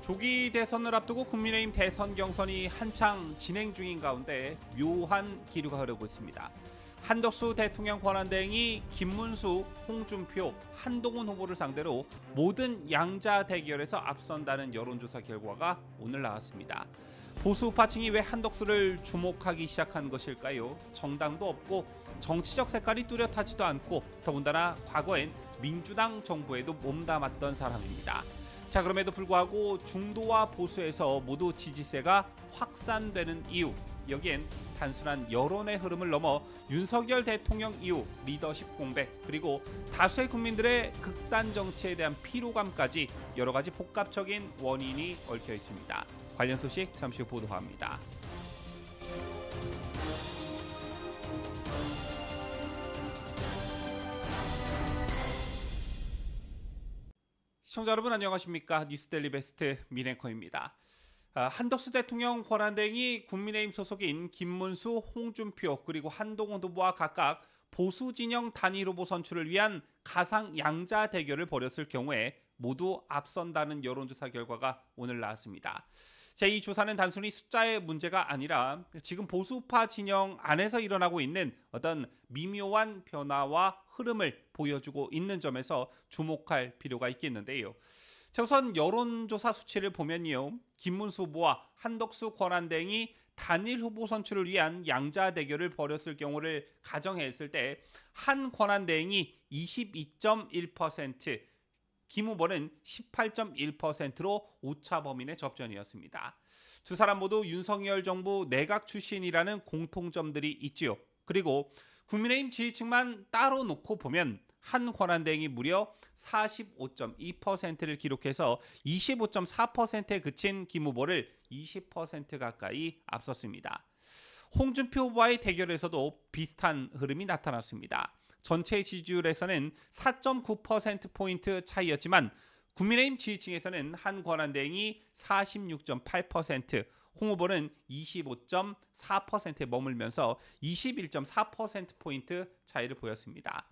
조기 대선을 앞두고 국민의힘 대선 경선이 한창 진행 중인 가운데 묘한 기류가 흐르고 있습니다. 한덕수 대통령 권한대행이 김문수, 홍준표, 한동훈 후보를 상대로 모든 양자 대결에서 앞선다는 여론조사 결과가 오늘 나왔습니다. 보수파층이 왜 한덕수를 주목하기 시작한 것일까요? 정당도 없고 정치적 색깔이 뚜렷하지도 않고 더군다나 과거엔 민주당 정부에도 몸담았던 사람입니다. 자, 그럼에도 불구하고 중도와 보수에서 모두 지지세가 확산되는 이유, 여기엔 단순한 여론의 흐름을 넘어 윤석열 대통령 이후 리더십 공백, 그리고 다수의 국민들의 극단 정치에 대한 피로감까지 여러 가지 복합적인 원인이 얽혀 있습니다. 관련 소식 잠시 후 보도합니다. 시청자 여러분 안녕하십니까? 뉴스데일리 베스트 민앵커입니다. 한덕수 대통령 권한대행이 국민의힘 소속인 김문수, 홍준표 그리고 한동훈 후보와 각각 보수 진영 단일 후보 선출을 위한 가상 양자 대결을 벌였을 경우에 모두 앞선다는 여론조사 결과가 오늘 나왔습니다. 이 조사는 단순히 숫자의 문제가 아니라 지금 보수파 진영 안에서 일어나고 있는 어떤 미묘한 변화와 흐름을 보여주고 있는 점에서 주목할 필요가 있겠는데요. 우선 여론조사 수치를 보면요, 김문수 후보와 한덕수 권한대행이 단일 후보 선출을 위한 양자 대결을 벌였을 경우를 가정했을 때 한 권한대행이 22.1%, 김 후보는 18.1%로 오차 범위 내 접전이었습니다. 두 사람 모두 윤석열 정부 내각 출신이라는 공통점들이 있지요. 그리고 국민의힘 지지층만 따로 놓고 보면 한 권한대행이 무려 45.2%를 기록해서 25.4%에 그친 김 후보를 20% 가까이 앞섰습니다. 홍준표 후보와의 대결에서도 비슷한 흐름이 나타났습니다. 전체 지지율에서는 4.9%포인트 차이였지만 국민의힘 지지층에서는 한 권한대행이 46.8%, 홍 후보는 25.4%에 머물면서 21.4%포인트 차이를 보였습니다.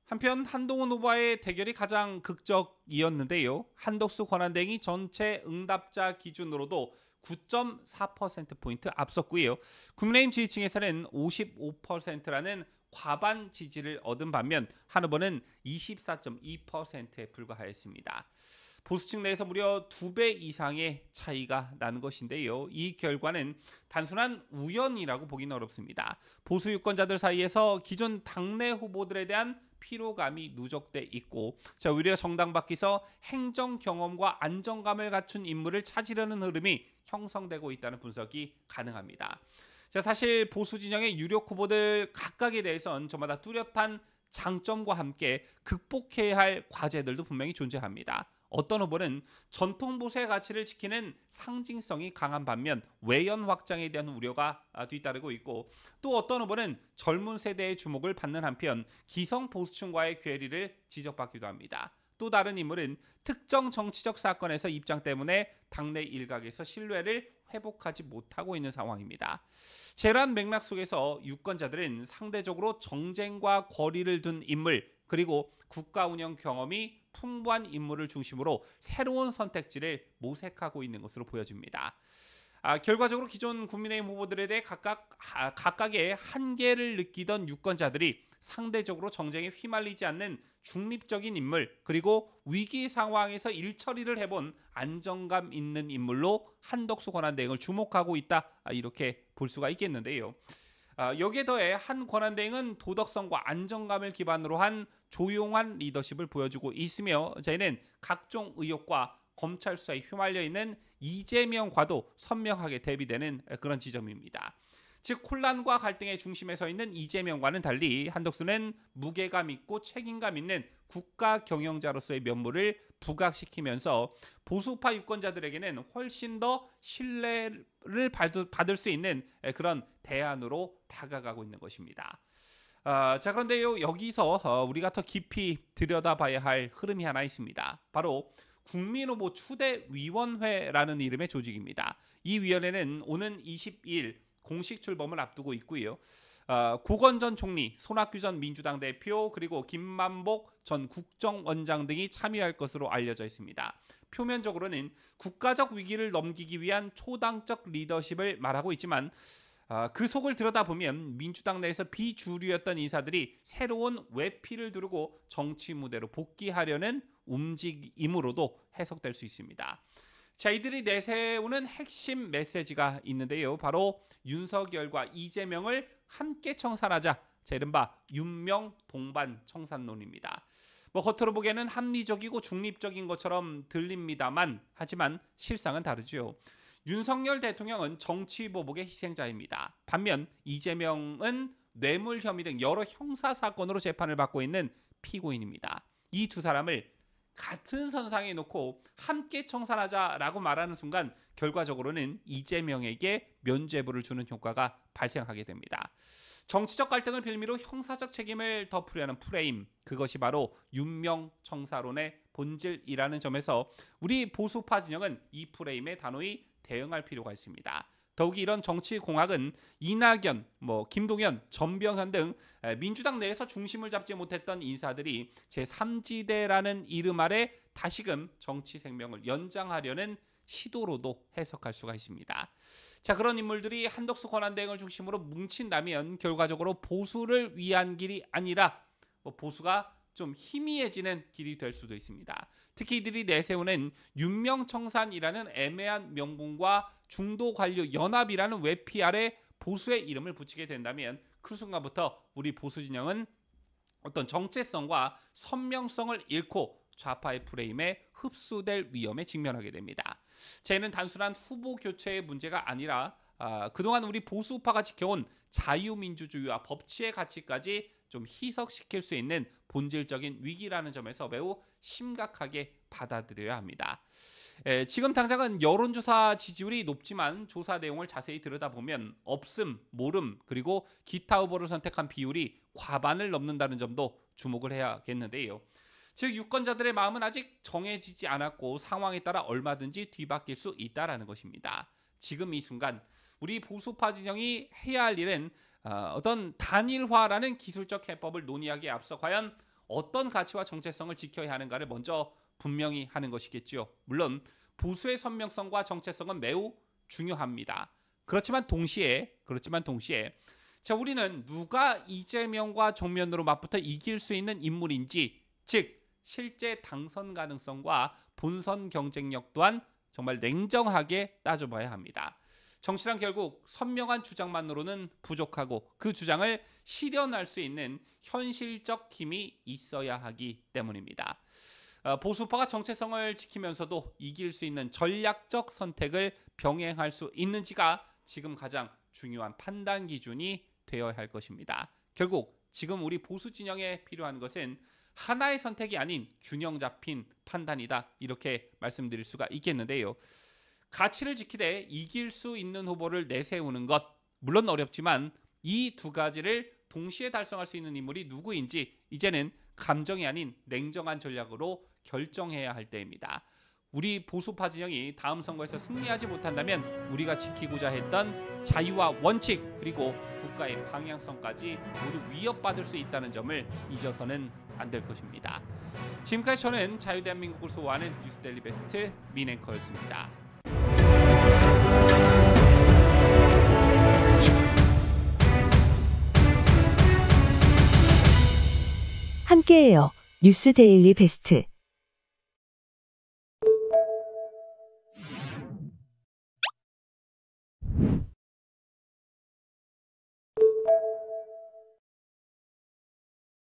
한편 한동훈 후보와의 대결이 가장 극적이었는데요. 한덕수 권한대행이 전체 응답자 기준으로도 9.4%포인트 앞섰고요. 국민의힘 지지층에서는 55%라는 과반 지지를 얻은 반면 한 후보는 24.2%에 불과하였습니다. 보수층 내에서 무려 2배 이상의 차이가 나는 것인데요. 이 결과는 단순한 우연이라고 보기는 어렵습니다. 보수 유권자들 사이에서 기존 당내 후보들에 대한 피로감이 누적돼 있고, 오히려 정당 밖에서 행정 경험과 안정감을 갖춘 인물을 찾으려는 흐름이 형성되고 있다는 분석이 가능합니다. 사실 보수 진영의 유력 후보들 각각에 대해서는 저마다 뚜렷한 장점과 함께 극복해야 할 과제들도 분명히 존재합니다. 어떤 후보는 전통 보수의 가치를 지키는 상징성이 강한 반면 외연 확장에 대한 우려가 뒤따르고 있고, 또 어떤 후보는 젊은 세대의 주목을 받는 한편 기성 보수층과의 괴리를 지적받기도 합니다. 또 다른 인물은 특정 정치적 사건에서 입장 때문에 당내 일각에서 신뢰를 회복하지 못하고 있는 상황입니다. 이러한 맥락 속에서 유권자들은 상대적으로 정쟁과 거리를 둔 인물, 그리고 국가 운영 경험이 풍부한 인물을 중심으로 새로운 선택지를 모색하고 있는 것으로 보여집니다. 결과적으로 기존 국민의힘 후보들에 대해 각각의 한계를 느끼던 유권자들이 상대적으로 정쟁에 휘말리지 않는 중립적인 인물, 그리고 위기 상황에서 일처리를 해본 안정감 있는 인물로 한덕수 권한대행을 주목하고 있다, 이렇게 볼 수가 있겠는데요. 여기에 더해 한 권한대행은 도덕성과 안정감을 기반으로 한 조용한 리더십을 보여주고 있으며, 저희는 각종 의혹과 검찰 수사에 휘말려 있는 이재명과도 선명하게 대비되는 그런 지점입니다. 즉, 혼란과 갈등의 중심에 서 있는 이재명과는 달리 한덕수는 무게감 있고 책임감 있는 국가 경영자로서의 면모를 부각시키면서 보수파 유권자들에게는 훨씬 더 신뢰를 받을 수 있는 그런 대안으로 다가가고 있는 것입니다. 그런데요, 여기서 우리가 더 깊이 들여다봐야 할 흐름이 하나 있습니다. 바로 국민후보 추대위원회라는 이름의 조직입니다. 이 위원회는 오는 22일 공식 출범을 앞두고 있고요. 고건 전 총리, 손학규 전 민주당 대표, 그리고 김만복 전 국정원장 등이 참여할 것으로 알려져 있습니다. 표면적으로는 국가적 위기를 넘기기 위한 초당적 리더십을 말하고 있지만 그 속을 들여다보면 민주당 내에서 비주류였던 인사들이 새로운 외피를 두르고 정치 무대로 복귀하려는 움직임으로도 해석될 수 있습니다. 자, 이들이 내세우는 핵심 메시지가 있는데요. 바로 윤석열과 이재명을 함께 청산하자. 자, 이른바 윤명 동반 청산론입니다. 겉으로 보기에는 합리적이고 중립적인 것처럼 들립니다만 하지만 실상은 다르죠. 윤석열 대통령은 정치 보복의 희생자입니다. 반면 이재명은 뇌물 혐의 등 여러 형사 사건으로 재판을 받고 있는 피고인입니다. 이 두 사람을 같은 선상에 놓고 함께 청산하자라고 말하는 순간 결과적으로는 이재명에게 면죄부를 주는 효과가 발생하게 됩니다. 정치적 갈등을 빌미로 형사적 책임을 덮으려는 프레임, 그것이 바로 윤명 청사론의 본질이라는 점에서 우리 보수파 진영은 이 프레임에 단호히 대응할 필요가 있습니다. 더욱이 이런 정치 공학은 이낙연, 김동연, 전병현 등 민주당 내에서 중심을 잡지 못했던 인사들이 제3지대라는 이름 아래 다시금 정치 생명을 연장하려는 시도로도 해석할 수가 있습니다. 자, 그런 인물들이 한덕수 권한대행을 중심으로 뭉친다면 결과적으로 보수를 위한 길이 아니라 보수가 좀 희미해지는 길이 될 수도 있습니다. 특히 이들이 내세우는 윤명청산이라는 애매한 명분과 중도 관료 연합이라는 외피 아래 보수의 이름을 붙이게 된다면 그 순간부터 우리 보수 진영은 어떤 정체성과 선명성을 잃고 좌파의 프레임에 흡수될 위험에 직면하게 됩니다. 쟤는 단순한 후보 교체의 문제가 아니라 그동안 우리 보수파가 지켜온 자유민주주의와 법치의 가치까지 좀 희석시킬 수 있는 본질적인 위기라는 점에서 매우 심각하게 받아들여야 합니다. 지금 당장은 여론조사 지지율이 높지만 조사 내용을 자세히 들여다보면 없음, 모름, 그리고 기타 후보를 선택한 비율이 과반을 넘는다는 점도 주목을 해야겠는데요. 즉 유권자들의 마음은 아직 정해지지 않았고 상황에 따라 얼마든지 뒤바뀔 수 있다는 것입니다. 지금 이 순간 우리 보수파 진영이 해야 할 일은 어떤 단일화라는 기술적 해법을 논의하기에 앞서 과연 어떤 가치와 정체성을 지켜야 하는가를 먼저 분명히 하는 것이겠죠. 물론 보수의 선명성과 정체성은 매우 중요합니다. 그렇지만 동시에 자, 우리는 누가 이재명과 정면으로 맞붙어 이길 수 있는 인물인지, 즉 실제 당선 가능성과 본선 경쟁력 또한 정말 냉정하게 따져봐야 합니다. 정치란 결국 선명한 주장만으로는 부족하고 그 주장을 실현할 수 있는 현실적 힘이 있어야 하기 때문입니다. 보수파가 정체성을 지키면서도 이길 수 있는 전략적 선택을 병행할 수 있는지가 지금 가장 중요한 판단 기준이 되어야 할 것입니다. 결국 지금 우리 보수 진영에 필요한 것은 하나의 선택이 아닌 균형 잡힌 판단이다, 이렇게 말씀드릴 수가 있겠는데요. 가치를 지키되 이길 수 있는 후보를 내세우는 것, 물론 어렵지만 이 두 가지를 동시에 달성할 수 있는 인물이 누구인지 이제는 감정이 아닌 냉정한 전략으로 결정해야 할 때입니다. 우리 보수파 진영이 다음 선거에서 승리하지 못한다면 우리가 지키고자 했던 자유와 원칙 그리고 국가의 방향성까지 모두 위협받을 수 있다는 점을 잊어서는 안 될 것입니다. 지금까지 저는 자유대한민국을 소화하는 뉴스데일리 베스트 민앵커였습니다. 함께해요. 뉴스데일리 베스트.